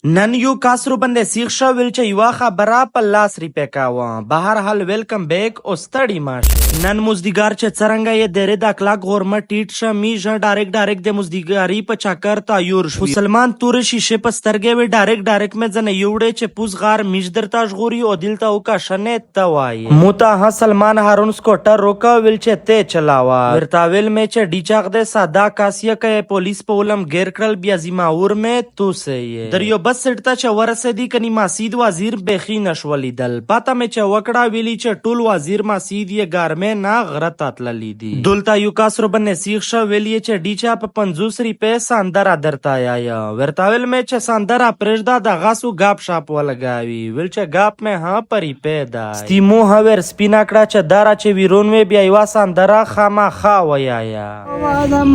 نن یو کس رو باندې سیخ شو ویل چې یوه خبره په لاس ری پکاوه. به هر حال ویلکم بیک او ستړي ماشه. نن مزدیګار چې څرنګه یې درې د اخلاق غورمه ټیټ شه میژه ډایرکټ د مزدیګاری په چکر تایور شو. مسلمان تور شیشه په سترګې وی ډایرکټ مې ځنه یوړې چې پوز غار میژ درته ژغوري او دلته وکا شنه ته وایي. موتا ها سلمان هارون سکوټر روکا ویل چې ته چلاوا. ورتا ویل مې چې ډیچاغ د ساده کاسیه کې پولیس په ولم غیر کړل بیا زما اور مې تو سه دریو بس سټ ته چې ورسېدی کني ماسید وزیر بخي نشولې دل پاته مې چې وکړه ویلی چې ټول وزیر ماسید یې ګارمه نه غرت اتللی دي دلته یو کاسر باندې سیخ شو ویلی چې ډیچا په 50 روپے ساندرا درتا یا ورتاول مې چې ساندرا پرېږدا د غاسو غاپ شاپ ولګاوي ویل چې غاپ مې ها پری پیدا ستیمو هور سپینا کړه چې دارا چې ویرون مې بیا یو ساندرا خامہ خا ویا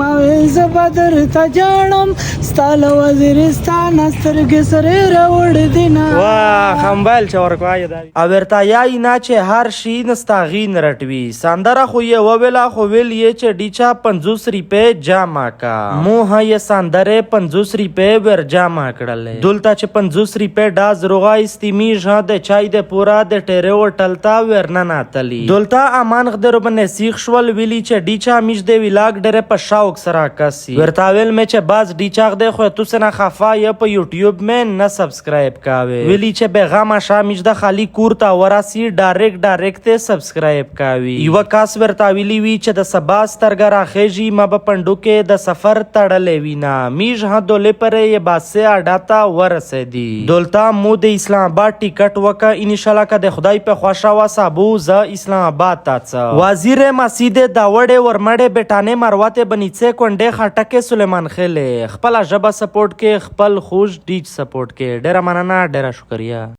ما زبدر ته جانم ستال وزیرستان سترګې سره راوړ دینا واه خمبل چې ورکوای دا اورتا یا نه چې هر شي نستاغین رټوي ساندرا خو یې وویلا خو ویل یې چې ډیچا 50 روپے جامع کا موه یې ساندره 50 روپے ور جامع کړل دلته چې 50 روپے ډاز روغا استمی ژه د چای د پورا د ټیرو ټلتا ورنه ناتلی دلته امان غدر باندې سیخ شول ویلی چې ډیچا میش د ویلاګ ډره په شوق سره کسي ورتاول مې چې باز ډیچاغ د خو تو سره خفا یا په یوټیوب مې نه سبسکرایب کاوه ویلی چې پیغام شامیش د خالی کور تا وراسی ډایرکټ سبسکرایب کاوي یو کاس ورتاویلی وی چې د سبا سترګرا خېجی ما په پندو کې د سفر تړلې وینا میج ها دولې پرې یې باسه اډاتا ورسېدی دولتا مو د اسلام آباد ټیکټ وکا ان شاء الله که د خدای په خوښه وا صابو ز اسلام آباد تاڅ وزیر مسجد داوړې ورمړې بیٹانه مروته بنیڅه کونډه خټکه سلیمان خېله خپل ژبه سپورټ کې خپل خوش ډیچ سپورټ کې ډېر مننه ډېر شکریہ